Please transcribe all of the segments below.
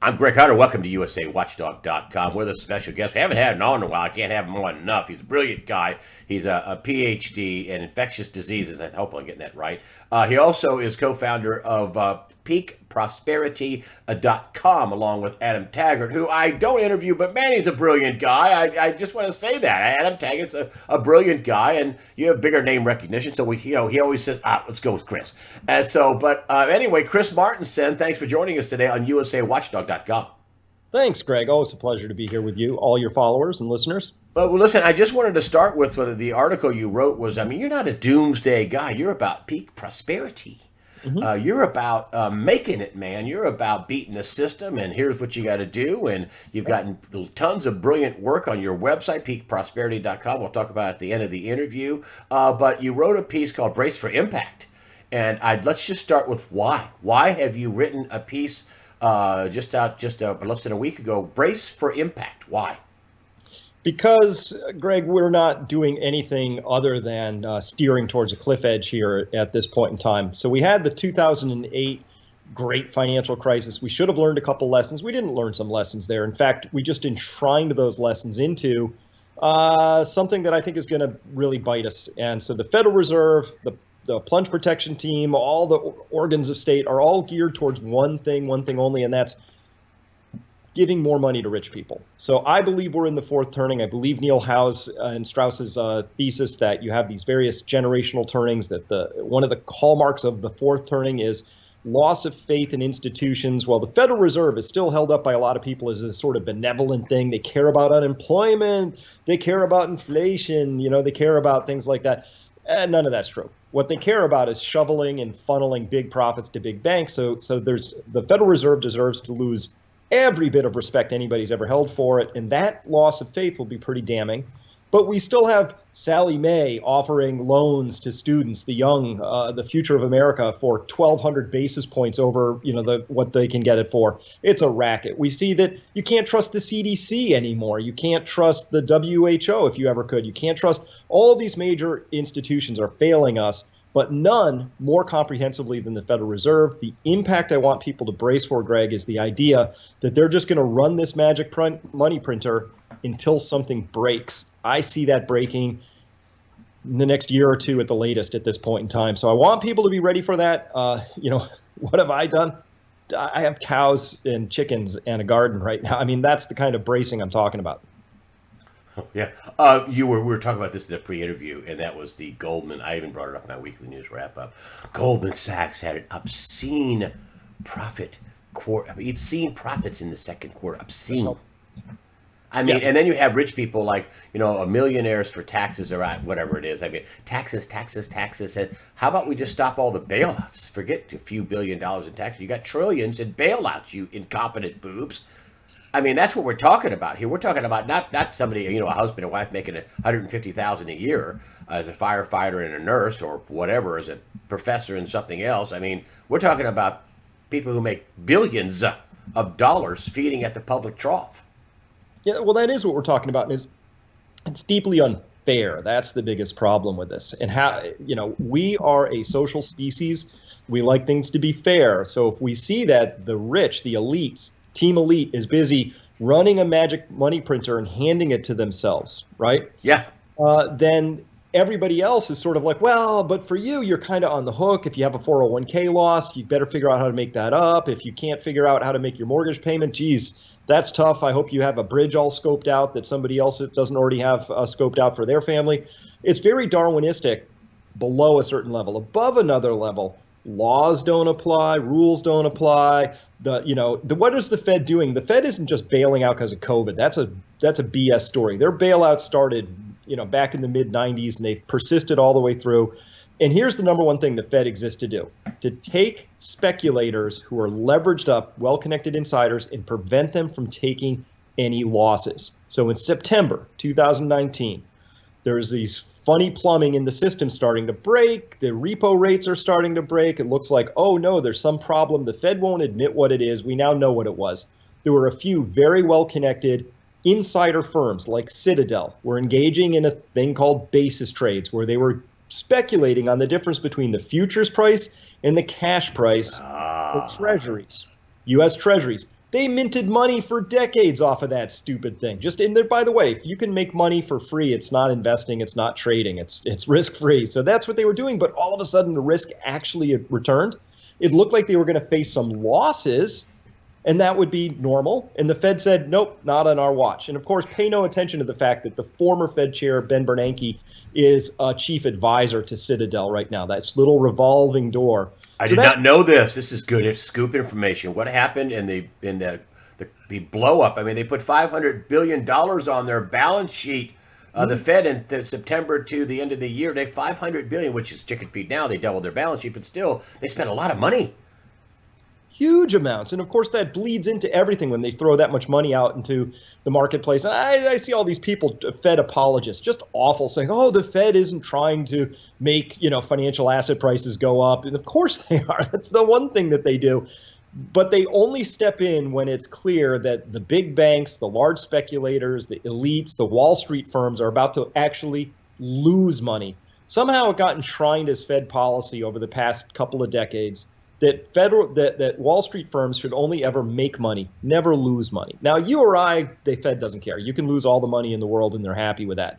I'm Greg Hunter. Welcome to USAWatchdog.com. With a special guest. We haven't had him on in a while. I can't have him on enough. He's a brilliant guy. He's a PhD in infectious diseases. I hope I'm getting that right. He also is co-founder of peakprosperity.com along with Adam Taggart, who I don't interview, but man, he's a brilliant guy. I just want to say that. Adam Taggart's a brilliant guy, and you have bigger name recognition. So he always says, let's go with Chris. And so, anyway, Chris Martenson, thanks for joining us today on USAWatchdog.com. Thanks, Greg. Always a pleasure to be here with you, all your followers and listeners. Well, listen, I just wanted to start with whether the article you wrote was, you're not a doomsday guy. You're about peak prosperity. Mm-hmm. You're about making it, man. You're about beating the system, and here's what you got to do. And you've gotten tons of brilliant work on your website, peakprosperity.com. We'll talk about it at the end of the interview. But you wrote a piece called Brace for Impact. And let's just start with why. Why have you written a piece just less than a week ago, Brace for Impact? Why? Because, Greg, we're not doing anything other than steering towards a cliff edge here at this point in time. So we had the 2008 great financial crisis. We should have learned a couple lessons. We didn't learn some lessons there. In fact, we just enshrined those lessons into something that I think is going to really bite us. And so the Federal Reserve, the plunge protection team, all the organs of state are all geared towards one thing only, and that's giving more money to rich people. So I believe we're in the fourth turning. I believe Neil Howe's and Strauss's thesis that you have these various generational turnings, that one of the hallmarks of the fourth turning is loss of faith in institutions. Well, the Federal Reserve is still held up by a lot of people as this sort of benevolent thing. They care about unemployment. They care about inflation. They care about things like that. And none of that's true. What they care about is shoveling and funneling big profits to big banks. So the Federal Reserve deserves to lose every bit of respect anybody's ever held for it. And that loss of faith will be pretty damning. But we still have Sally Mae offering loans to students, the young, the future of America, for 1,200 basis points over, what they can get it for. It's a racket. We see that you can't trust the CDC anymore. You can't trust the WHO if you ever could. You can't trust all these major institutions are failing us, but none more comprehensively than the Federal Reserve. The impact I want people to brace for, Greg, is the idea that they're just going to run this magic money printer until something breaks. I see that breaking in the next year or two at the latest at this point in time. So I want people to be ready for that. What have I done? I have cows and chickens and a garden right now. That's the kind of bracing I'm talking about. Oh, yeah. We were talking about this in the pre-interview, and that was the Goldman. I even brought it up in my weekly news wrap-up. Goldman Sachs had an obscene profit quarter. Obscene profits in the second quarter. Obscene. And then you have rich people like, millionaires for taxes or whatever it is. Taxes. And how about we just stop all the bailouts? Forget a few $1 billion in taxes. You got trillions in bailouts, you incompetent boobs. That's what we're talking about here. We're talking about not somebody, a husband and wife making $150,000 a year as a firefighter and a nurse or whatever, as a professor and something else. We're talking about people who make billions of dollars feeding at the public trough. Yeah, well, that is what we're talking about. It's deeply unfair. That's the biggest problem with this. And how, we are a social species. We like things to be fair. So if we see that the rich, the elites, Team Elite is busy running a magic money printer and handing it to themselves, right? Yeah. Then everybody else is sort of like, well, but for you, you're kind of on the hook. If you have a 401k loss, you better figure out how to make that up. If you can't figure out how to make your mortgage payment, geez, that's tough. I hope you have a bridge all scoped out that somebody else doesn't already have scoped out for their family. It's very Darwinistic below a certain level. Above another level, laws don't apply, rules don't apply. What is the Fed doing? The Fed isn't just bailing out because of COVID. That's a BS story. Their bailout started, back in the mid 90s, and they've persisted all the way through. And here's the number one thing the Fed exists to do: to take speculators who are leveraged up, well-connected insiders, and prevent them from taking any losses. So in September 2019, there's these funny plumbing in the system starting to break. The repo rates are starting to break. It looks like, oh no, there's some problem. The Fed won't admit what it is. We now know what it was. There were a few very well-connected insider firms like Citadel were engaging in a thing called basis trades, where they were speculating on the difference between the futures price and the cash price for treasuries, U.S. treasuries. They minted money for decades off of that stupid thing. Just in there, by the way, if you can make money for free, it's not investing, it's not trading, it's risk free. So that's what they were doing. But all of a sudden, the risk actually returned. It looked like they were going to face some losses, and that would be normal. And the Fed said, nope, not on our watch. And of course, pay no attention to the fact that the former Fed chair, Ben Bernanke, is a chief advisor to Citadel right now. That's little revolving door. I did not know this. This is good. It's scoop information. What happened in the blow up? I mean, they put $500 billion on their balance sheet. The Fed in September to the end of the year, they $500 billion, which is chicken feed now. They doubled their balance sheet, but still, they spent a lot of money. Huge amounts. And of course, that bleeds into everything when they throw that much money out into the marketplace. And I see all these people, Fed apologists, just awful, saying, oh, the Fed isn't trying to make, financial asset prices go up. And of course they are. That's the one thing that they do. But they only step in when it's clear that the big banks, the large speculators, the elites, the Wall Street firms are about to actually lose money. Somehow it got enshrined as Fed policy over the past couple of decades that Wall Street firms should only ever make money, never lose money. Now, you or I, the Fed doesn't care. You can lose all the money in the world and they're happy with that.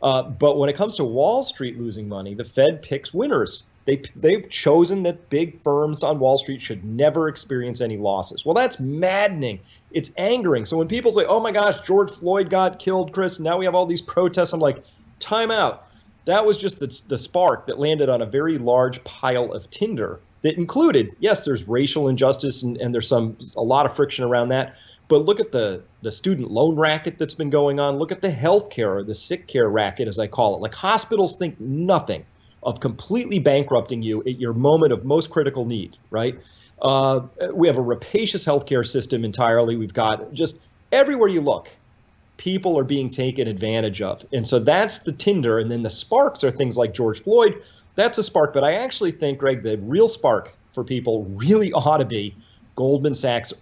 But when it comes to Wall Street losing money, the Fed picks winners. They've chosen that big firms on Wall Street should never experience any losses. Well, that's maddening. It's angering. So when people say, oh my gosh, George Floyd got killed, Chris, and now we have all these protests, I'm like, time out. That was just the spark that landed on a very large pile of tinder that included, yes, there's racial injustice and there's a lot of friction around that. But look at the student loan racket that's been going on. Look at the healthcare or the sick care racket, as I call it. Like, hospitals think nothing of completely bankrupting you at your moment of most critical need, right? We have a rapacious healthcare system entirely. We've got just everywhere you look, people are being taken advantage of. And so that's the tinder. And then the sparks are things like George Floyd. That's a spark. But I actually think, Greg, the real spark for people really ought to be Goldman Sachs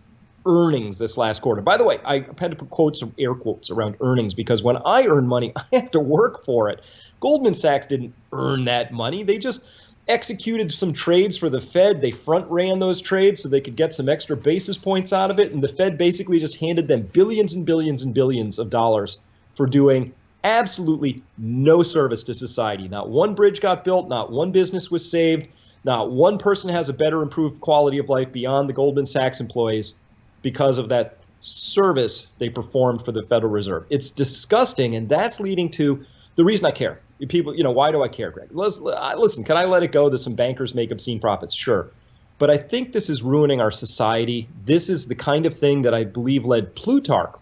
earnings this last quarter. By the way, I had to put some air quotes around earnings because when I earn money, I have to work for it. Goldman Sachs didn't earn that money. They just executed some trades for the Fed. They front ran those trades so they could get some extra basis points out of it. And the Fed basically just handed them billions and billions and billions of dollars for doing absolutely no service to society. Not one bridge got built. Not one business was saved. Not one person has a better improved quality of life beyond the Goldman Sachs employees because of that service they performed for the Federal Reserve. It's disgusting. And that's leading to the reason I care. People, why do I care, Greg? Listen, can I let it go that some bankers make obscene profits? Sure. But I think this is ruining our society. This is the kind of thing that I believe led Plutarch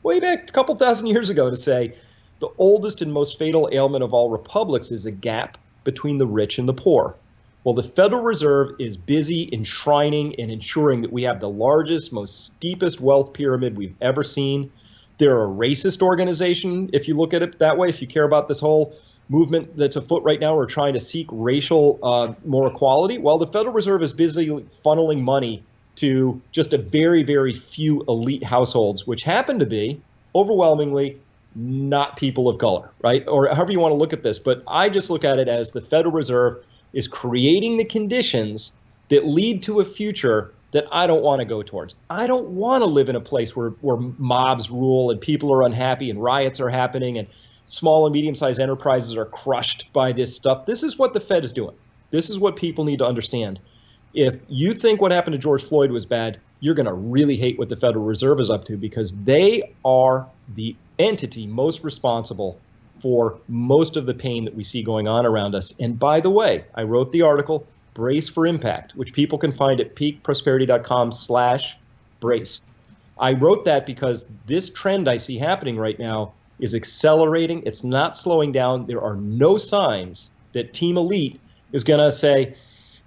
way back a couple thousand years ago to say the oldest and most fatal ailment of all republics is a gap between the rich and the poor. Well, the Federal Reserve is busy enshrining and ensuring that we have the largest, most steepest wealth pyramid we've ever seen. They're a racist organization, if you look at it that way, if you care about this whole movement that's afoot right now. We're trying to seek racial more equality. Well, the Federal Reserve is busy funneling money to just a very, very few elite households, which happen to be overwhelmingly not people of color, right? Or however you want to look at this. But I just look at it as the Federal Reserve is creating the conditions that lead to a future that I don't want to go towards. I don't want to live in a place where mobs rule and people are unhappy and riots are happening and small and medium-sized enterprises are crushed by this stuff. This is what the Fed is doing. This is what people need to understand. If you think what happened to George Floyd was bad, you're going to really hate what the Federal Reserve is up to because they are the entity most responsible for most of the pain that we see going on around us. And by the way, I wrote the article, Brace for Impact, which people can find at peakprosperity.com/brace. I wrote that because this trend I see happening right now is accelerating. It's not slowing down. There are no signs that Team Elite is going to say,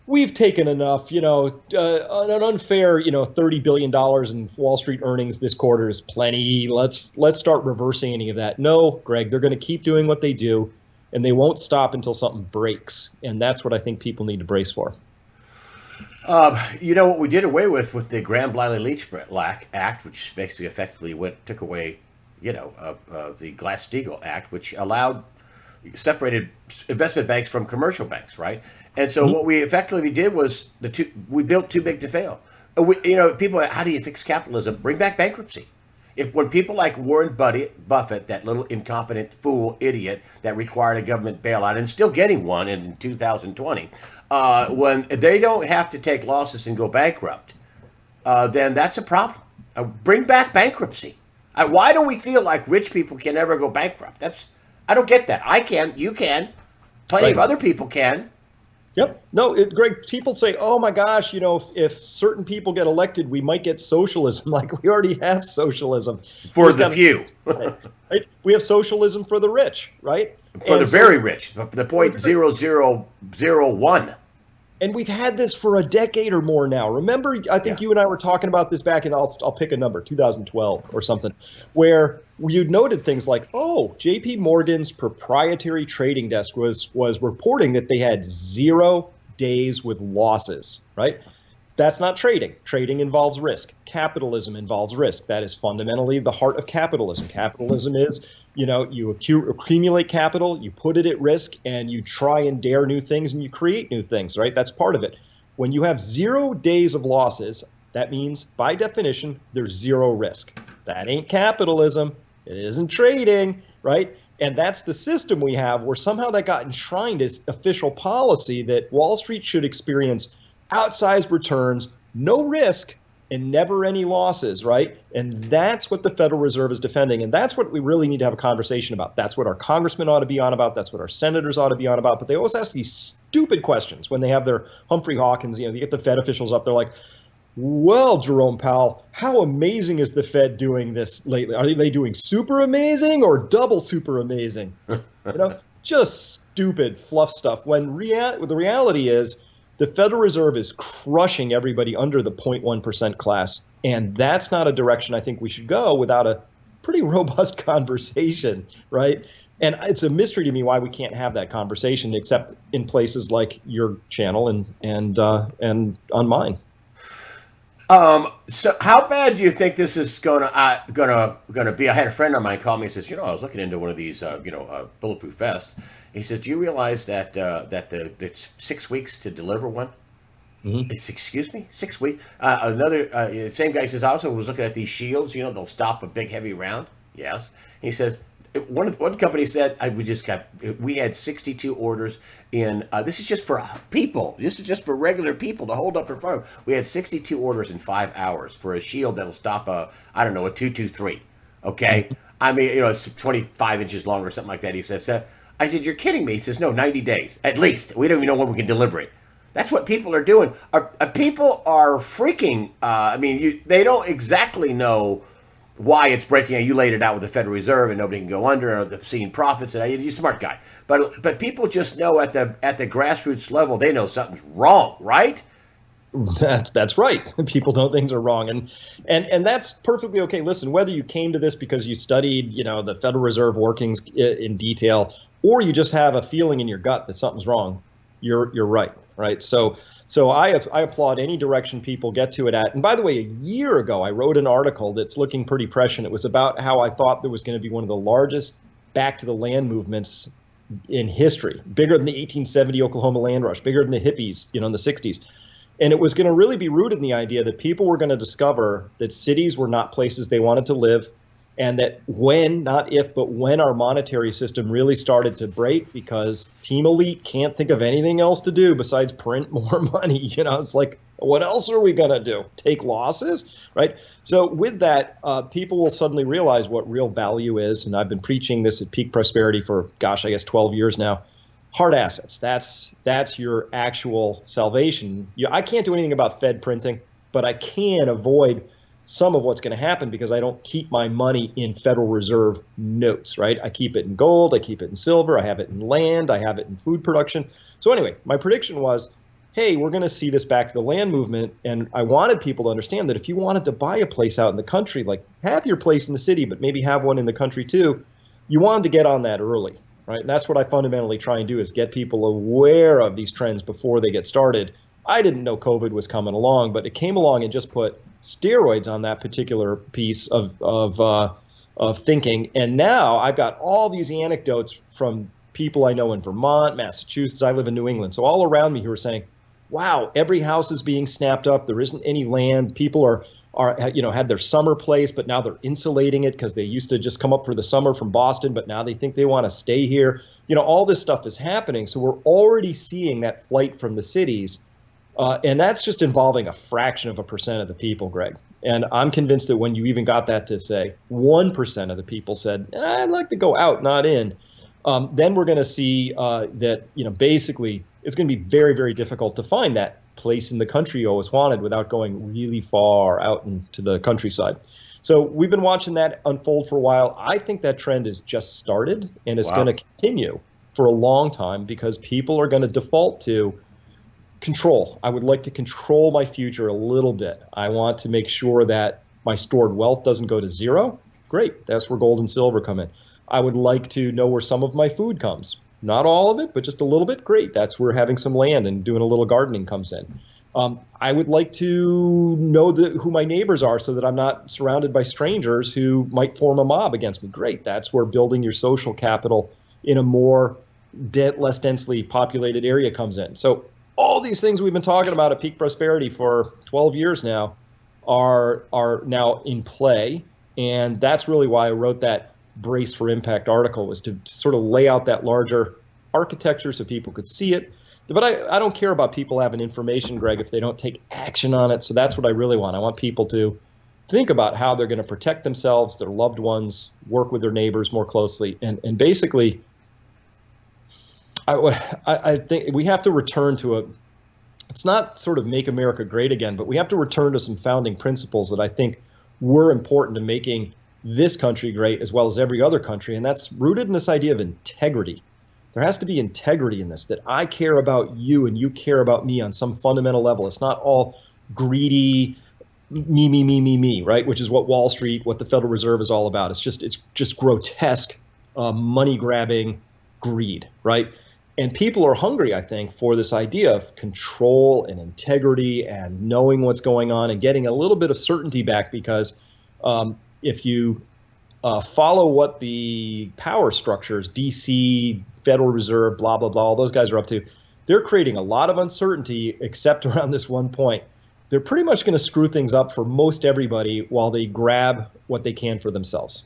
we've taken enough, an unfair, $30 billion in Wall Street earnings this quarter is plenty. Let's start reversing any of that. No, Greg, they're going to keep doing what they do, and they won't stop until something breaks. And that's what I think people need to brace for. What we did away with the Graham-Bliley-Leach Act, which basically effectively took away the Glass-Steagall Act, which separated investment banks from commercial banks, right? And so what we effectively did was we built too big to fail. People, how do you fix capitalism? Bring back bankruptcy. If when people like Warren Buffett, that little incompetent fool idiot that required a government bailout and still getting one in 2020, when they don't have to take losses and go bankrupt, then that's a problem. Bring back bankruptcy. Why do we feel like rich people can never go bankrupt? I don't get that. I can. You can. Plenty of other people can. Yep. No, Greg, people say, oh my gosh, if certain people get elected, we might get socialism. Like, we already have socialism. For the few. Right? We have socialism for the rich, right? For the very rich, the 0.0001. And we've had this for a decade or more now. Remember, I think you and I were talking about this back in, I'll pick a number, 2012 or something, where you noted things like, oh, JP Morgan's proprietary trading desk was reporting that they had 0 days with losses, right? That's not trading. Trading involves risk. Capitalism involves risk. That is fundamentally the heart of capitalism. Capitalism is, you accumulate capital, you put it at risk, and you try and dare new things, and you create new things, right? That's part of it. When you have 0 days of losses, that means, by definition, there's 0 risk. That ain't capitalism. It isn't trading, right? And that's the system we have, where somehow that got enshrined as official policy that Wall Street should experience outsized returns, no risk, and never any losses, right? And that's what the Federal Reserve is defending. And that's what we really need to have a conversation about. That's what our congressmen ought to be on about. That's what our senators ought to be on about. But they always ask these stupid questions when they have their Humphrey Hawkins, you get the Fed officials up. They're like, well, Jerome Powell, how amazing is the Fed doing this lately? Are they doing super amazing or double super amazing? Just stupid fluff stuff. When the reality is, the Federal Reserve is crushing everybody under the 0.1% class. And that's not a direction I think we should go without a pretty robust conversation, right? And it's a mystery to me why we can't have that conversation, except in places like your channel and on mine. So how bad do you think this is gonna be? I had a friend of mine call me and says, I was looking into one of these, bulletproof vests. He said, "Do you realize that it's 6 weeks to deliver one?" Mm-hmm. Excuse me, 6 weeks. Another same guy says, "I also was looking at these shields. They'll stop a big heavy round." Yes. He says, one company said, we had 62 orders in. This is just for people. This is just for regular people to hold up their phone. We had 62 orders in 5 hours for a shield that'll stop a 223. Okay. I mean, it's 25 inches long or something like that. He says. I said, "You're kidding me." He says, "No, 90 days at least. We don't even know when we can deliver it." That's what people are doing. People are freaking. They don't exactly know why it's breaking. You laid it out with the Federal Reserve, and nobody can go under. Or they've seen profits, and you're a smart guy. But people just know at the grassroots level, they know something's wrong, right? That's right. People know things are wrong, and that's perfectly okay. Listen, whether you came to this because you studied, the Federal Reserve workings in detail, or you just have a feeling in your gut that something's wrong, you're right, right? So I applaud any direction people get to it at. And by the way, a year ago, I wrote an article that's looking pretty prescient. It was about how I thought there was going to be one of the largest back to the land movements in history, bigger than the 1870 Oklahoma land rush, bigger than the hippies, in the 60s. And it was going to really be rooted in the idea that people were going to discover that cities were not places they wanted to live, and that not if, but when our monetary system really started to break, because Team Elite can't think of anything else to do besides print more money. It's like, what else are we going to do? Take losses, right? So with that, people will suddenly realize what real value is. And I've been preaching this at Peak Prosperity for, 12 years now. Hard assets. That's your actual salvation. I can't do anything about Fed printing, but I can avoid some of what's going to happen because I don't keep my money in Federal Reserve notes, right? I keep it in gold, I keep it in silver, I have it in land, I have it in food production. So anyway, my prediction was, hey, we're going to see this back to the land movement. And I wanted people to understand that if you wanted to buy a place out in the country, like have your place in the city, but maybe have one in the country too, you wanted to get on that early, right? And that's what I fundamentally try and do, is get people aware of these trends before they get started. I didn't know COVID was coming along, but it came along and just put steroids on that particular piece of thinking. And now I've got all these anecdotes from people I know in Vermont, Massachusetts. I live in New England. So all around me who are saying, wow, every house is being snapped up. There isn't any land. People are had their summer place, but now they're insulating it because they used to just come up for the summer from Boston, but now they think they want to stay here. All this stuff is happening. So we're already seeing that flight from the cities. And that's just involving a fraction of a percent of the people, Greg. And I'm convinced that when you even got that to say 1% of the people said, I'd like to go out, not in, then we're going to see that, basically it's going to be very, very difficult to find that place in the country you always wanted without going really far out into the countryside. So we've been watching that unfold for a while. I think that trend has just started and it's going Wow. to continue for a long time because people are going to default to control. I would like to control my future a little bit. I want to make sure that my stored wealth doesn't go to zero. Great. That's where gold and silver come in. I would like to know where some of my food comes. Not all of it, but just a little bit. Great. That's where having some land and doing a little gardening comes in. I would like to know who my neighbors are so that I'm not surrounded by strangers who might form a mob against me. Great. That's where building your social capital in a more less densely populated area comes in. So all these things we've been talking about at Peak Prosperity for 12 years now are now in play. And that's really why I wrote that Brace for Impact article, was to sort of lay out that larger architecture so people could see it. But I don't care about people having information, Greg, if they don't take action on it. So that's what I really want. I want people to think about how they're going to protect themselves, their loved ones, work with their neighbors more closely. And basically, I think we have to return to it's not sort of make America great again, but we have to return to some founding principles that I think were important to making this country great as well as every other country. And that's rooted in this idea of integrity. There has to be integrity in this, that I care about you and you care about me on some fundamental level. It's not all greedy, me, right? Which is what Wall Street, what the Federal Reserve is all about. It's just grotesque, money grabbing greed, right? And people are hungry, I think, for this idea of control and integrity and knowing what's going on and getting a little bit of certainty back, because if you follow what the power structures, DC, Federal Reserve, blah, blah, blah, all those guys are up to, they're creating a lot of uncertainty except around this one point. They're pretty much going to screw things up for most everybody while they grab what they can for themselves.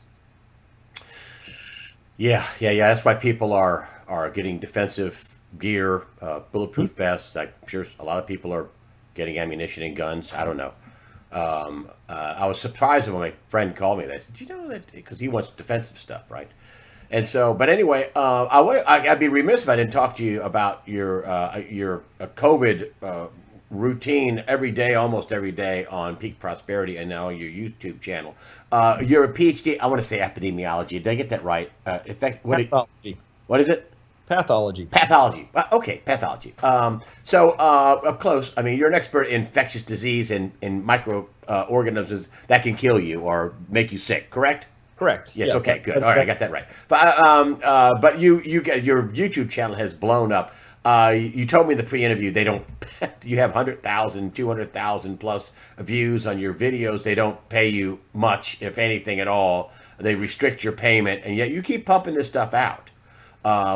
Yeah. That's why people are getting defensive gear, bulletproof vests. I'm sure a lot of people are getting ammunition and guns. I don't know. I was surprised when my friend called me. They said, "Do you know that?" Because he wants defensive stuff, right? And so, but anyway, I'd be remiss if I didn't talk to you about your COVID routine every day, almost every day on Peak Prosperity, and now your YouTube channel. You're a PhD. I want to say epidemiology. Did I get that right? Pathology. What is it? Pathology. Pathology. Okay, pathology. So up close, I mean, you're an expert in infectious disease and in microorganisms that can kill you or make you sick, correct? Correct. Yes. Yeah, Okay. Good. All right. I got that right. But you get your YouTube channel has blown up. You told me in the pre-interview they don't. You have 100,000, 200,000 plus views on your videos. They don't pay you much, if anything at all. They restrict your payment, and yet you keep pumping this stuff out.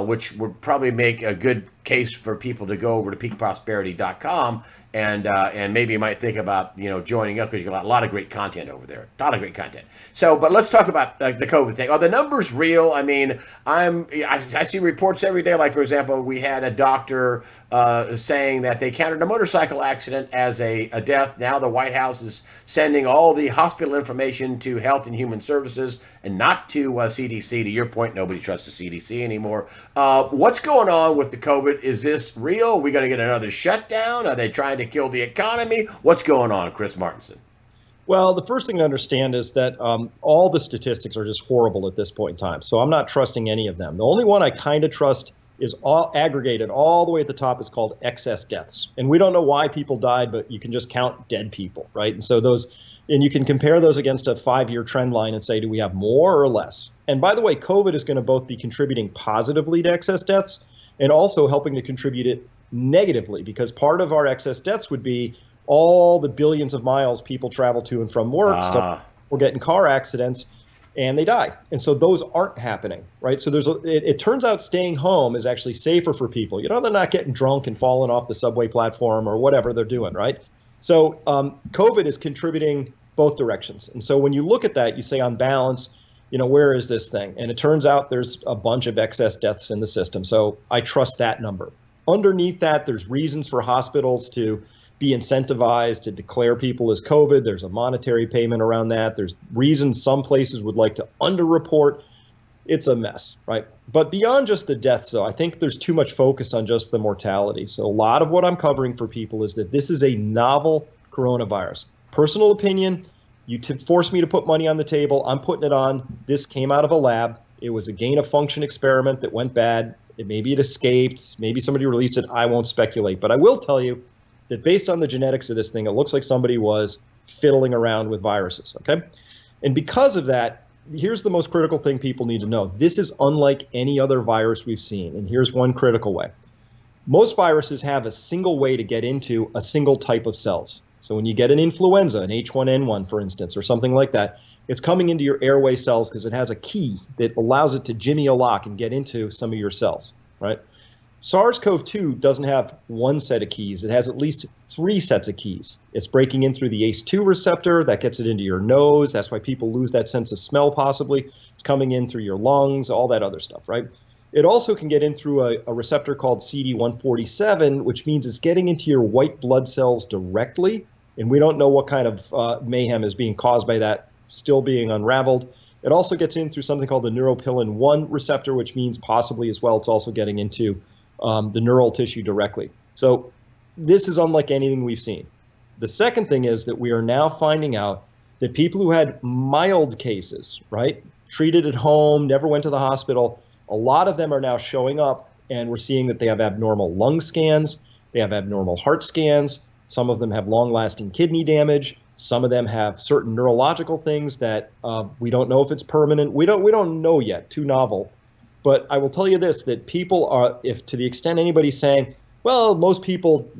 Which would probably make a good case for people to go over to peakprosperity.com and maybe you might think about joining up, because you got a lot of great content over there, a lot of great content. So, but let's talk about the COVID thing. Are the numbers real? I mean, I see reports every day. Like, for example, we had a doctor saying that they counted a motorcycle accident as a death. Now the White House is sending all the hospital information to Health and Human Services and not to CDC. To your point, nobody trusts the CDC anymore. What's going on with the COVID? Is this real? Are we going to get another shutdown? Are they trying to kill the economy? What's going on, Chris Martenson? Well, the first thing to understand is that all the statistics are just horrible at this point in time. So I'm not trusting any of them. The only one I kind of trust is all aggregated all the way at the top is called excess deaths. And we don't know why people died, but you can just count dead people, right? And so and you can compare those against a 5-year trend line and say, do we have more or less? And by the way, COVID is going to both be contributing positively to excess deaths and also helping to contribute it negatively, because part of our excess deaths would be all the billions of miles people travel to and from work. So we're getting car accidents. and they die. And so those aren't happening, right? So it turns out staying home is actually safer for people. They're not getting drunk and falling off the subway platform or whatever they're doing, right? So COVID is contributing both directions. And so when you look at that, you say on balance, where is this thing? And it turns out there's a bunch of excess deaths in the system. So I trust that number. Underneath that, there's reasons for hospitals to be incentivized to declare people as COVID. There's a monetary payment around that. There's reasons some places would like to underreport. It's a mess, right? But beyond just the deaths, though, I think there's too much focus on just the mortality. So a lot of what I'm covering for people is that this is a novel coronavirus. Personal opinion, you force me to put money on the table. I'm putting it on. This came out of a lab. It was a gain of function experiment that went bad. Maybe it escaped. Maybe somebody released it. I won't speculate. But I will tell you that based on the genetics of this thing, it looks like somebody was fiddling around with viruses, okay? And because of that, here's the most critical thing people need to know. This is unlike any other virus we've seen, and here's one critical way. Most viruses have a single way to get into a single type of cells. So when you get an influenza, an H1N1, for instance, or something like that, it's coming into your airway cells because it has a key that allows it to jimmy a lock and get into some of your cells, right? SARS-CoV-2 doesn't have one set of keys. It has at least 3 sets of keys. It's breaking in through the ACE2 receptor. That gets it into your nose. That's why people lose that sense of smell, possibly. It's coming in through your lungs, all that other stuff, right? It also can get in through a receptor called CD147, which means it's getting into your white blood cells directly. And we don't know what kind of mayhem is being caused by that, still being unraveled. It also gets in through something called the neuropilin-1 receptor, which means possibly as well it's also getting into the neural tissue directly. So this is unlike anything we've seen. The second thing is that we are now finding out that people who had mild cases, right, treated at home, never went to the hospital, a lot of them are now showing up, and we're seeing that they have abnormal lung scans, they have abnormal heart scans, some of them have long-lasting kidney damage, some of them have certain neurological things that we don't know if it's permanent. We don't know yet, too novel. But I will tell you this, that people are, if to the extent anybody's saying, well, most people,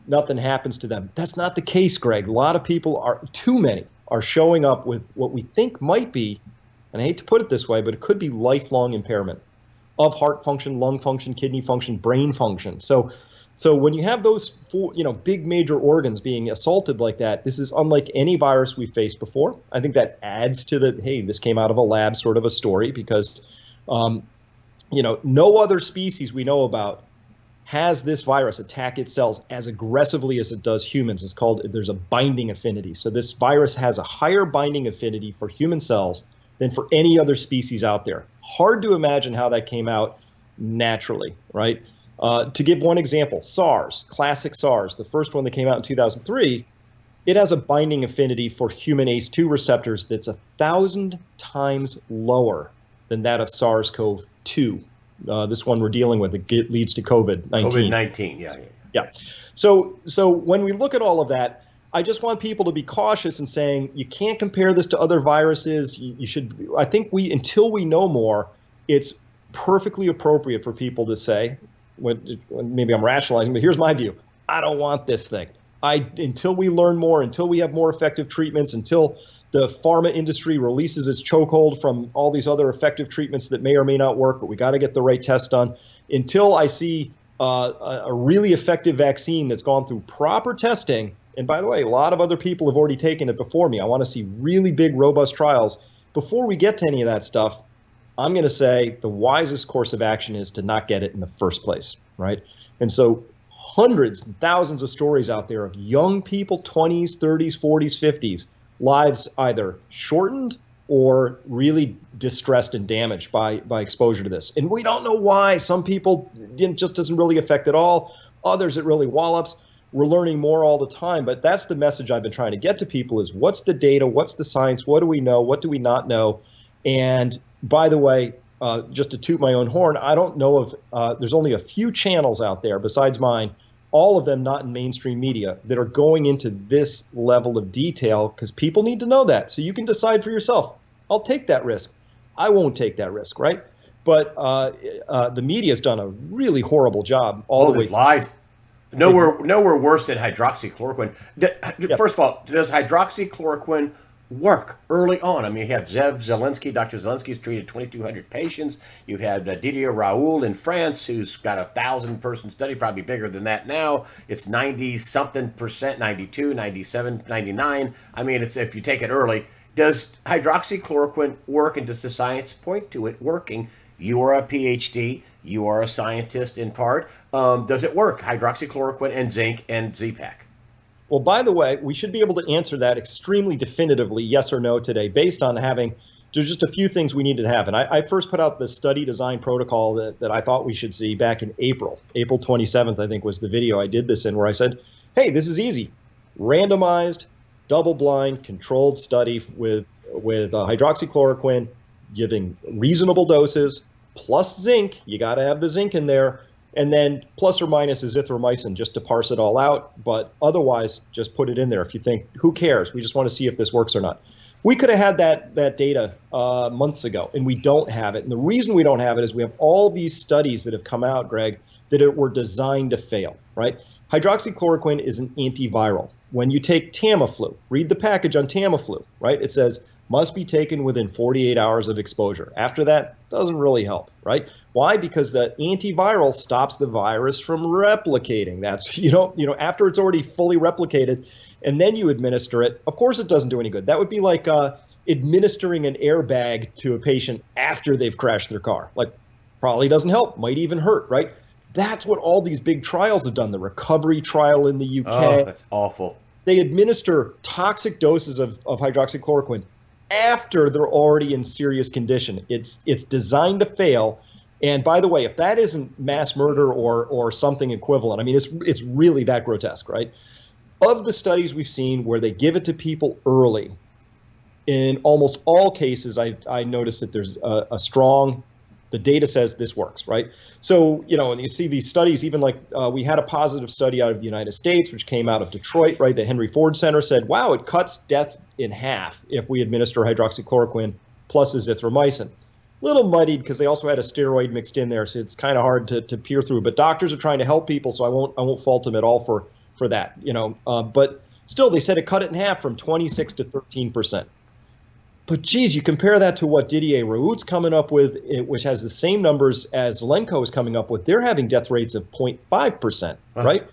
nothing happens to them. That's not the case, Greg. A lot of people too many are showing up with what we think might be, and I hate to put it this way, but it could be lifelong impairment of heart function, lung function, kidney function, brain function. So when you have those 4, big major organs being assaulted like that, this is unlike any virus we've faced before. I think that adds to the, hey, this came out of a lab sort of a story, because no other species we know about has this virus attack its cells as aggressively as it does humans. It's called, there's a binding affinity. So this virus has a higher binding affinity for human cells than for any other species out there. Hard to imagine how that came out naturally, right? To give one example, SARS, classic SARS, the first one that came out in 2003, it has a binding affinity for human ACE2 receptors that's 1,000 times lower than that of SARS-CoV-2. This one we're dealing with, it leads to COVID-19. COVID-19, yeah. Yeah. So when we look at all of that, I just want people to be cautious in saying you can't compare this to other viruses. You should. I think until we know more, it's perfectly appropriate for people to say, maybe I'm rationalizing, but here's my view. I don't want this thing. Until we learn more, until we have more effective treatments, until the pharma industry releases its chokehold from all these other effective treatments that may or may not work, but we got to get the right test done. Until I see a really effective vaccine that's gone through proper testing, and by the way, a lot of other people have already taken it before me. I want to see really big, robust trials. Before we get to any of that stuff, I'm going to say the wisest course of action is to not get it in the first place, right? And so hundreds and thousands of stories out there of young people, 20s, 30s, 40s, 50s, lives either shortened or really distressed and damaged by exposure to this. And we don't know why. Some people it just doesn't really affect at all. Others it really wallops. We're learning more all the time, but that's the message I've been trying to get to people is what's the data, what's the science, what do we know, what do we not know? And by the way, just to toot my own horn, I don't know if there's only a few channels out there besides mine, all of them not in mainstream media, that are going into this level of detail because people need to know that. So you can decide for yourself, I'll take that risk. I won't take that risk, right? But the media's done a really horrible job all the way they've lied. Nowhere worse than hydroxychloroquine. First of all, does hydroxychloroquine work early on. I mean, you have Zelensky. Dr. Zelensky's treated 2,200 patients. You've had Didier Raoul in France, who's got 1,000-person study, probably bigger than that now. It's 90 something percent, 92, 97, 99. I mean, it's if you take it early. Does hydroxychloroquine work, and does the science point to it working? You are a PhD. You are a scientist in part. Does it work? Hydroxychloroquine and zinc and Z-Pak. Well, by the way, we should be able to answer that extremely definitively, yes or no, today, based on having, there's just a few things we needed to have. And I first put out the study design protocol that I thought we should see back in April. April 27th, I think, was the video I did this in, where I said, hey, this is easy. Randomized, double-blind, controlled study with hydroxychloroquine, giving reasonable doses, plus zinc. You got to have the zinc in there. And then plus or minus azithromycin just to parse it all out. But otherwise, just put it in there if you think, who cares? We just want to see if this works or not. We could have had that data months ago, and we don't have it. And the reason we don't have it is we have all these studies that have come out, Greg, that were designed to fail, right? Hydroxychloroquine is an antiviral. When you take Tamiflu, read the package on Tamiflu, right? It says, must be taken within 48 hours of exposure. After that, doesn't really help, right? Why? Because the antiviral stops the virus from replicating. That's, after it's already fully replicated, and then you administer it, of course it doesn't do any good. That would be like administering an airbag to a patient after they've crashed their car. Like, probably doesn't help, might even hurt, right? That's what all these big trials have done. The recovery trial in the UK. Oh, that's awful. They administer toxic doses of hydroxychloroquine after they're already in serious condition. It's designed to fail. And by the way, if that isn't mass murder or something equivalent, I mean, it's really that grotesque, right? Of the studies we've seen where they give it to people early, in almost all cases, I noticed that there's a strong, the data says this works, right? So, and you see these studies, even like we had a positive study out of the United States, which came out of Detroit, right? The Henry Ford Center said, wow, it cuts death in half if we administer hydroxychloroquine plus azithromycin. Little muddied because they also had a steroid mixed in there, so it's kind of hard to peer through. But doctors are trying to help people, so I won't fault them at all for that, But still, they said it cut it in half from 26 to 13%. But geez, you compare that to what Didier Raoult's coming up with, which has the same numbers as Lenko is coming up with. They're having death rates of 0.5%, right?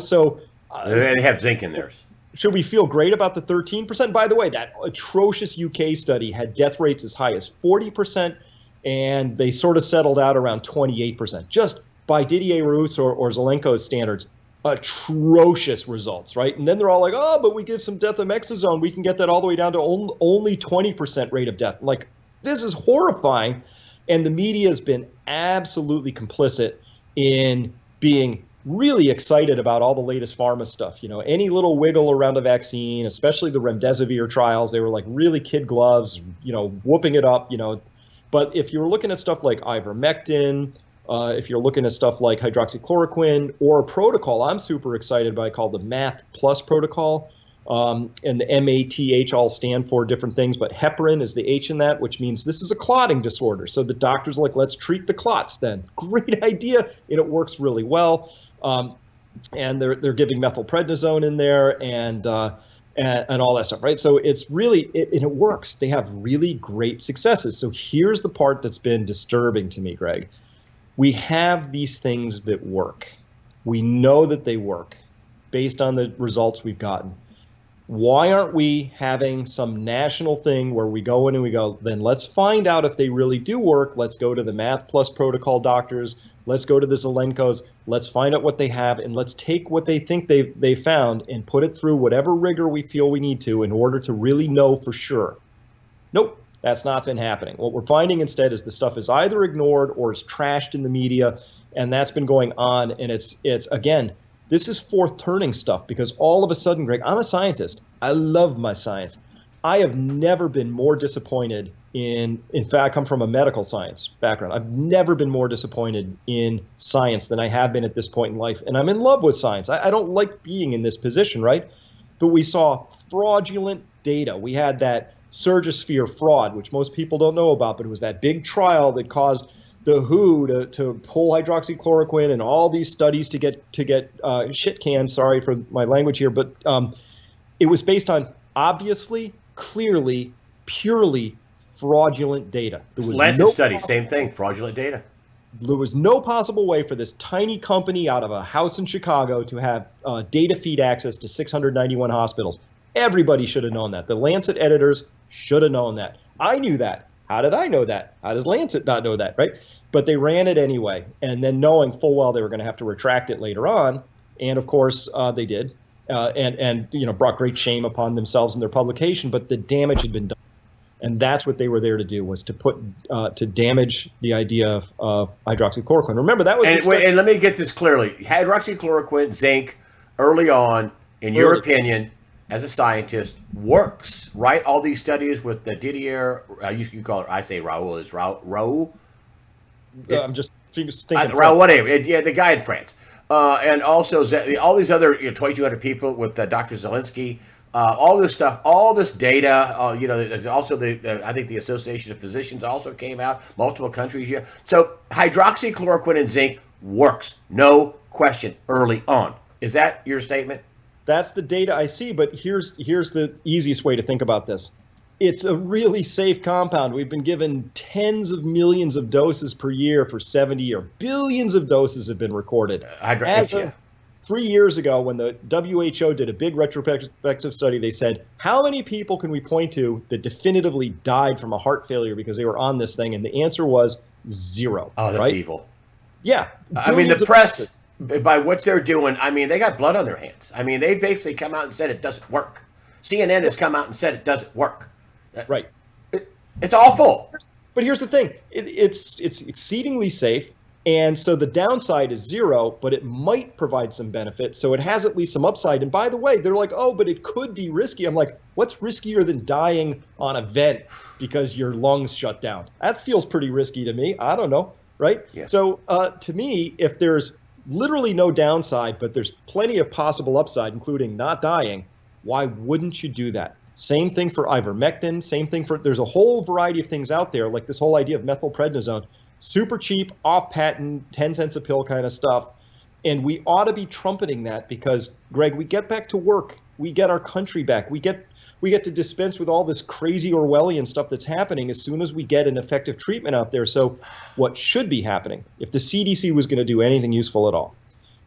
So they have zinc in theirs. Should we feel great about the 13%? By the way, that atrocious UK study had death rates as high as 40%, and they sort of settled out around 28%. Just by Didier Raoult's or Zelenko's standards, atrocious results, right? And then they're all like, oh, but we give some dexamethasone, we can get that all the way down to only 20% rate of death. Like, this is horrifying. And the media has been absolutely complicit in being really excited about all the latest pharma stuff. Any little wiggle around a vaccine, especially the remdesivir trials, they were like really kid gloves, whooping it up, But if you're looking at stuff like ivermectin, if you're looking at stuff like hydroxychloroquine or a protocol I'm super excited by called the MATH Plus protocol, and the MATH all stand for different things, but heparin is the H in that, which means this is a clotting disorder. So the doctor's like, let's treat the clots then. Great idea, and it works really well. And they're giving methylprednisone in there and all that stuff, right? So it's really, it works. They have really great successes. So here's the part that's been disturbing to me, Greg. We have these things that work. We know that they work based on the results we've gotten. Why aren't we having some national thing where we go in and we go, then let's find out if they really do work. Let's go to the MATH Plus protocol doctors. Let's go to the Zelenkos. Let's find out what they have, and let's take what they think they found and put it through whatever rigor we feel we need to in order to really know for sure. Nope. That's not been happening. What we're finding instead is the stuff is either ignored or is trashed in the media, and that's been going on. And it's again, this is fourth turning stuff because all of a sudden, Greg, I'm a scientist. I love my science. I have never been more disappointed in fact, I come from a medical science background. I've never been more disappointed in science than I have been at this point in life. And I'm in love with science. I don't like being in this position, right? But we saw fraudulent data. We had that Surgisphere fraud, which most people don't know about, but it was that big trial that caused the WHO to pull hydroxychloroquine and all these studies to get shit canned. Sorry for my language here, but it was based on obviously clearly, purely fraudulent data. Lancet study, same thing, fraudulent data. There was no possible way for this tiny company out of a house in Chicago to have data feed access to 691 hospitals. Everybody should have known that. The Lancet editors should have known that. I knew that. How did I know that? How does Lancet not know that, right? But they ran it anyway, and then knowing full well they were going to have to retract it later on, and of course they did, and brought great shame upon themselves and their publication. But the damage had been done. And that's what they were there to do, was to damage the idea of hydroxychloroquine. Remember, that was and let me get this clearly. Hydroxychloroquine, zinc, early on, in your opinion, as a scientist, works, right? All these studies with the Didier, you call it, I say Raoul, is Raoul? I'm just thinking. Raoul, whatever. Yeah, the guy in France. And also all these other 2,200 people with Dr. Zelensky. All this stuff, all this data, there's also I think the Association of Physicians also came out, multiple countries here. So hydroxychloroquine and zinc works, no question, early on. Is that your statement? That's the data I see, but here's the easiest way to think about this. It's a really safe compound. We've been given tens of millions of doses per year for 70 years. Billions of doses have been recorded. 3 years ago, when the WHO did a big retrospective study, they said, how many people can we point to that definitively died from a heart failure because they were on this thing? And the answer was 0. Oh, that's evil. Yeah. I mean, the press, by what they're doing, I mean, they got blood on their hands. I mean, they basically come out and said it doesn't work. CNN has come out and said it doesn't work. Right. It's awful. But here's the thing. It's exceedingly safe. And so the downside is 0, but it might provide some benefit. So it has at least some upside. And by the way, they're like, oh, but it could be risky. I'm like, what's riskier than dying on a vent because your lungs shut down? That feels pretty risky to me. I don't know. Right. Yeah. So to me, if there's literally no downside, but there's plenty of possible upside, including not dying, why wouldn't you do that? Same thing for ivermectin. Same thing there's a whole variety of things out there, like this whole idea of methylprednisone. Super cheap, off patent, 10 cents a pill kind of stuff. And we ought to be trumpeting that because, Greg, we get back to work. We get our country back. We get to dispense with all this crazy Orwellian stuff that's happening as soon as we get an effective treatment out there. So what should be happening, if the CDC was going to do anything useful at all,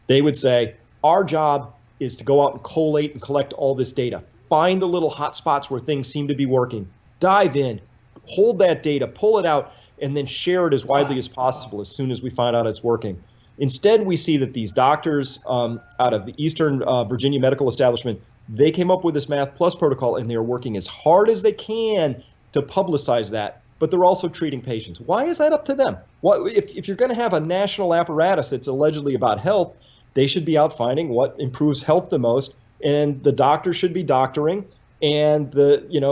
they would say, our job is to go out and collate and collect all this data. Find the little hot spots where things seem to be working. Dive in, hold that data, pull it out, and then share it as widely as possible as soon as we find out it's working. Instead, we see that these doctors out of the Eastern Virginia medical establishment, they came up with this Math Plus protocol, and they're working as hard as they can to publicize that, but they're also treating patients. Why is that up to them? If you're going to have a national apparatus that's allegedly about health, they should be out finding what improves health the most, and the doctors should be doctoring, and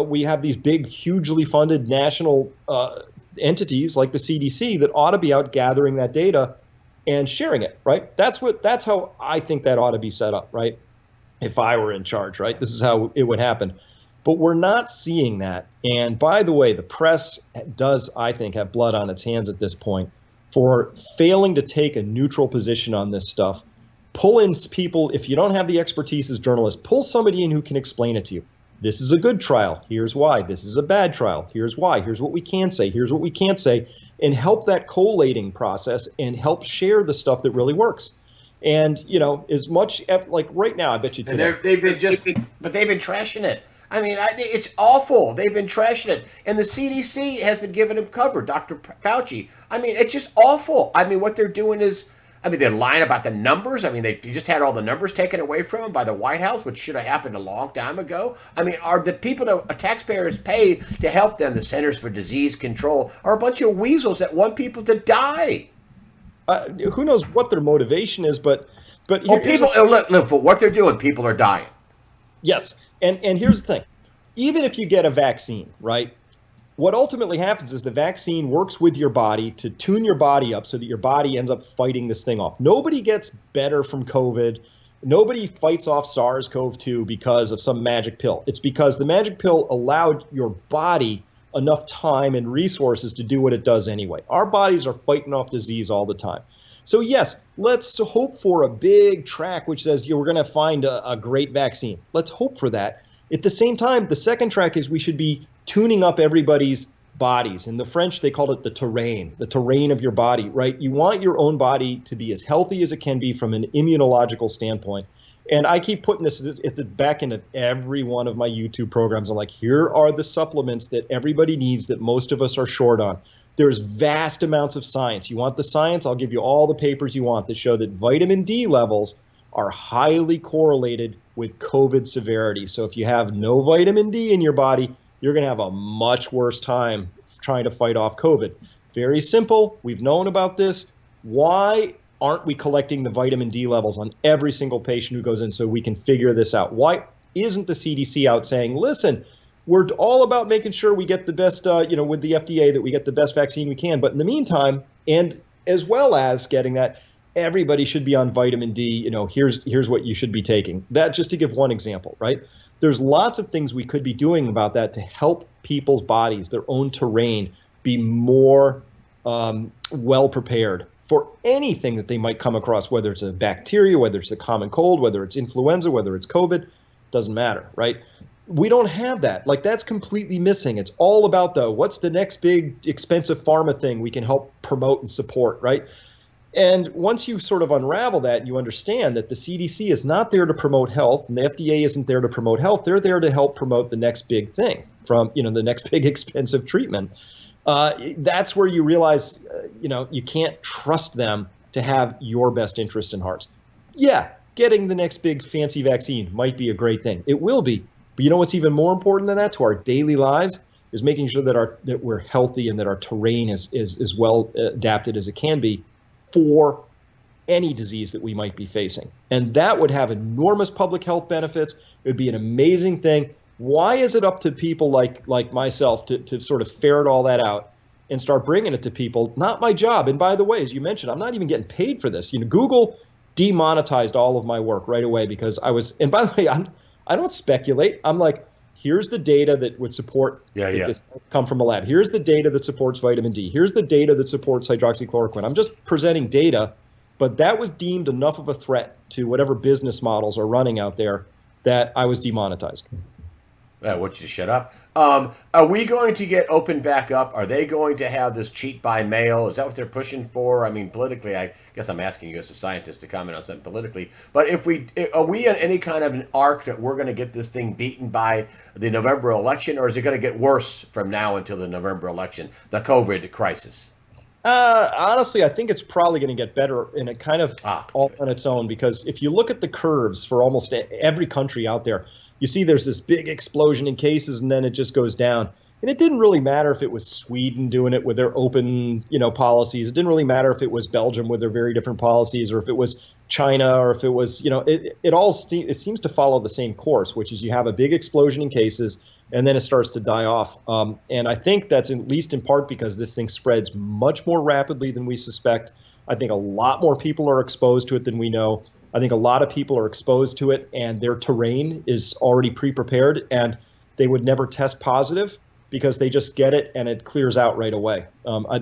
we have these big, hugely funded national entities like the CDC that ought to be out gathering that data and sharing it, right? That's how I think that ought to be set up, right? If I were in charge, right? This is how it would happen. But we're not seeing that. And by the way, the press does, I think, have blood on its hands at this point for failing to take a neutral position on this stuff. Pull in people, if you don't have the expertise as journalists, pull somebody in who can explain it to you. This is a good trial. Here's why. This is a bad trial. Here's why. Here's what we can say. Here's what we can't say. And help that collating process and help share the stuff that really works. And, as much like right now, I bet you today. They've been trashing it. I mean, it's awful. They've been trashing it. And the CDC has been giving them cover, Dr. Fauci. I mean, it's just awful. I mean, what they're doing is, they're lying about the numbers. I mean, they just had all the numbers taken away from them by the White House, which should have happened a long time ago. I mean, are the people that taxpayers pay to help them, the Centers for Disease Control, are a bunch of weasels that want people to die? Who knows what their motivation is, but look, for what they're doing, people are dying. Yes, and here's the thing. Even if you get a vaccine, right? What ultimately happens is the vaccine works with your body to tune your body up so that your body ends up fighting this thing off. Nobody gets better from COVID. Nobody fights off SARS-CoV-2 because of some magic pill. It's because the magic pill allowed your body enough time and resources to do what it does anyway. Our bodies are fighting off disease all the time. So yes, let's hope for a big track which says we're going to find a great vaccine. Let's hope for that. At the same time, the second track is we should be tuning up everybody's bodies. In the French, they call it the terrain of your body, right? You want your own body to be as healthy as it can be from an immunological standpoint. And I keep putting this at the back end of every one of my YouTube programs. I'm like, here are the supplements that everybody needs that most of us are short on. There's vast amounts of science. You want the science? I'll give you all the papers you want that show that vitamin D levels are highly correlated with COVID severity. So if you have no vitamin D in your body, you're going to have a much worse time trying to fight off COVID. Very simple. We've known about this. Why aren't we collecting the vitamin D levels on every single patient who goes in so we can figure this out? Why isn't the CDC out saying, listen, we're all about making sure we get the best, with the FDA, that we get the best vaccine we can. But in the meantime, and as well as getting that, everybody should be on vitamin D. Here's what you should be taking. That just to give one example, right? There's lots of things we could be doing about that to help people's bodies, their own terrain, be more well prepared for anything that they might come across, whether it's a bacteria, whether it's the common cold, whether it's influenza, whether it's COVID, doesn't matter, right? We don't have that. Like, that's completely missing. It's all about what's the next big expensive pharma thing we can help promote and support, right? And once you sort of unravel that, you understand that the CDC is not there to promote health, and the FDA isn't there to promote health. They're there to help promote the next big thing from, the next big expensive treatment. That's where you realize, you can't trust them to have your best interest in heart. Yeah, getting the next big fancy vaccine might be a great thing. It will be. But you know what's even more important than that to our daily lives is making sure that we're healthy and that our terrain is as well adapted as it can be for any disease that we might be facing. And that would have enormous public health benefits. It would be an amazing thing. Why is it up to people like myself to sort of ferret all that out and start bringing it to people? Not my job. And by the way, as you mentioned, I'm not even getting paid for this. Google demonetized all of my work right away because and by the way, I don't speculate. I'm like, here's the data that would support this come from a lab. Here's the data that supports vitamin D. Here's the data that supports hydroxychloroquine. I'm just presenting data, but that was deemed enough of a threat to whatever business models are running out there that I was demonetized. Want you to shut up. Are we going to get opened back up? Are they going to have this cheat by mail? Is that what they're pushing for? I mean, politically, I guess I'm asking you as a scientist to comment on something politically. But are we in any kind of an arc that we're going to get this thing beaten by the November election, or is it going to get worse from now until the November election, the COVID crisis? Honestly, I think it's probably going to get better in a kind of all on its own, because if you look at the curves for almost every country out there, you see there's this big explosion in cases and then it just goes down. And it didn't really matter if it was Sweden doing it with their open, policies. It didn't really matter if it was Belgium with their very different policies, or if it was China, or if it was, it seems to follow the same course, which is you have a big explosion in cases and then it starts to die off. And I think that's at least in part because this thing spreads much more rapidly than we suspect. I think a lot more people are exposed to it than we know. I think a lot of people are exposed to it and their terrain is already pre-prepared and they would never test positive because they just get it and it clears out right away.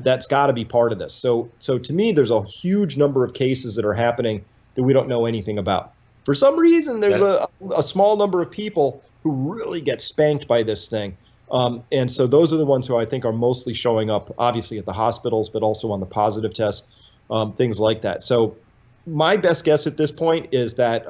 That's got to be part of this. So to me, there's a huge number of cases that are happening that we don't know anything about. For some reason, there's a small number of people who really get spanked by this thing. And so those are the ones who I think are mostly showing up, obviously at the hospitals, but also on the positive tests, things like that. So my best guess at this point is that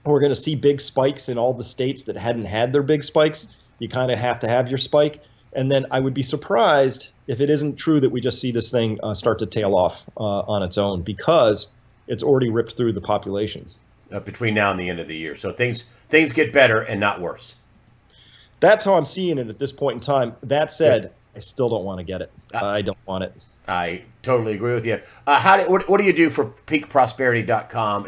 we're going to see big spikes in all the states that hadn't had their big spikes. You kind of have to have your spike. And then I would be surprised if it isn't true that we just see this thing start to tail off on its own, because it's already ripped through the population. Between now and the end of the year. So things get better and not worse. That's how I'm seeing it at this point in time. That said, I still don't want to get it. I don't want it. I totally agree with you. What do you do for peakprosperity.com?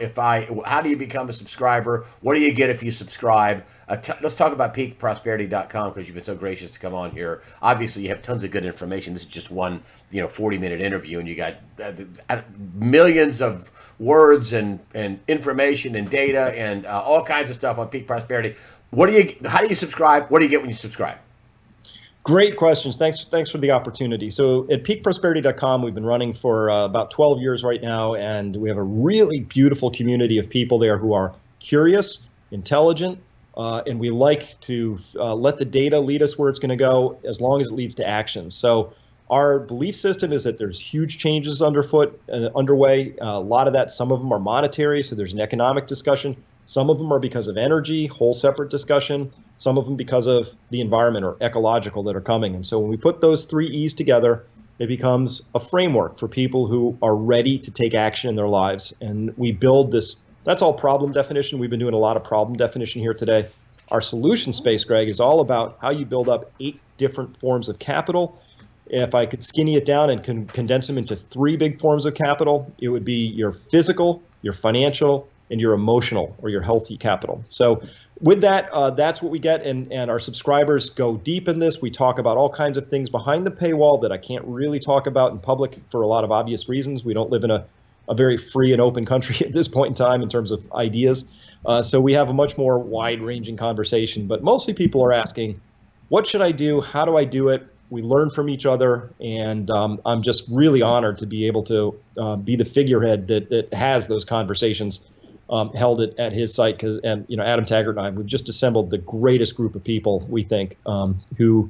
How do you become a subscriber? What do you get if you subscribe? Let's talk about peakprosperity.com, because you've been so gracious to come on here. Obviously, you have tons of good information. This is just one 40-minute interview, and you got millions of words and information and data and all kinds of stuff on Peak Prosperity. How do you subscribe? What do you get when you subscribe? Great questions. Thanks for the opportunity. So at peakprosperity.com, we've been running for about 12 years right now, and we have a really beautiful community of people there who are curious, intelligent, and we like to let the data lead us where it's going to go as long as it leads to action. So our belief system is that there's huge changes underway. A lot of that, some of them are monetary, so there's an economic discussion. Some of them are because of energy, whole separate discussion. Some of them because of the environment or ecological that are coming. And so when we put those three E's together, it becomes a framework for people who are ready to take action in their lives. And we build this, that's all problem definition. We've been doing a lot of problem definition here today. Our solution space, Greg, is all about how you build up 8 different forms of capital. If I could skinny it down and condense them into 3 big forms of capital, it would be your physical, your financial, and your emotional or your healthy capital. So with that, that's what we get. And our subscribers go deep in this. We talk about all kinds of things behind the paywall that I can't really talk about in public for a lot of obvious reasons. We don't live in a very free and open country at this point in time in terms of ideas. So we have a much more wide-ranging conversation. But mostly people are asking, what should I do? How do I do it? We learn from each other, and I'm just really honored to be able to be the figurehead that has those conversations held at his site. And Adam Taggart and I, we've just assembled the greatest group of people, we think, who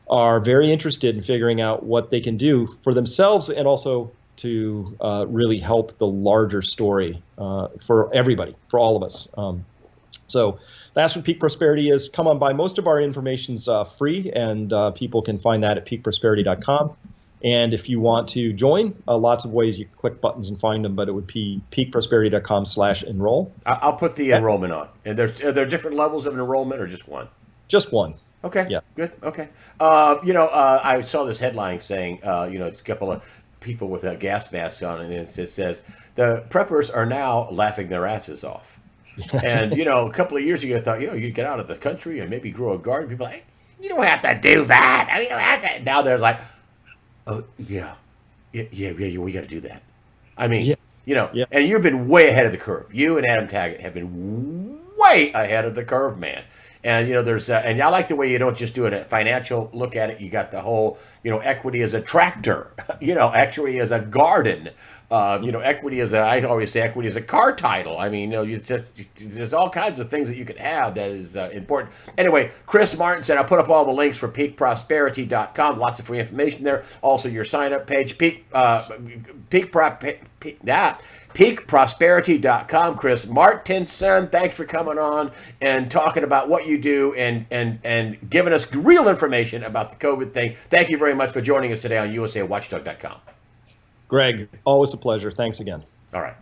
are very interested in figuring out what they can do for themselves and also to really help the larger story for everybody, for all of us. So that's what Peak Prosperity is. Come on by. Most of our information's free, and people can find that at peakprosperity.com. And if you want to join, lots of ways you can click buttons and find them, but it would be peakprosperity.com/enroll. I'll put the enrollment on. And are there different levels of enrollment or just one? Just one. Okay. Yeah. Good. Okay. I saw this headline saying, a couple of people with gas masks on, and it says, the preppers are now laughing their asses off. And, a couple of years ago, I thought, you get out of the country and maybe grow a garden. People are like, you don't have to do that. I mean, you don't have to. Now there's like, oh, yeah, we got to do that. I mean, and you've been way ahead of the curve. You and Adam Taggart have been way ahead of the curve, man. And, there's, and I like the way you don't just do a financial look at it. You got the whole, equity as a tractor, equity as a garden, equity as I always say equity as a car title. I mean, there's all kinds of things that you could have that is important. Anyway, Chris Martenson, I'll put up all the links for peakprosperity.com. Lots of free information there. Also your sign up page, peakprosperity.com. Chris Martenson, thanks for coming on and talking about what you do and giving us real information about the COVID thing. Thank you very much for joining us today on USAWatchdog.com. Greg, always a pleasure. Thanks again. All right.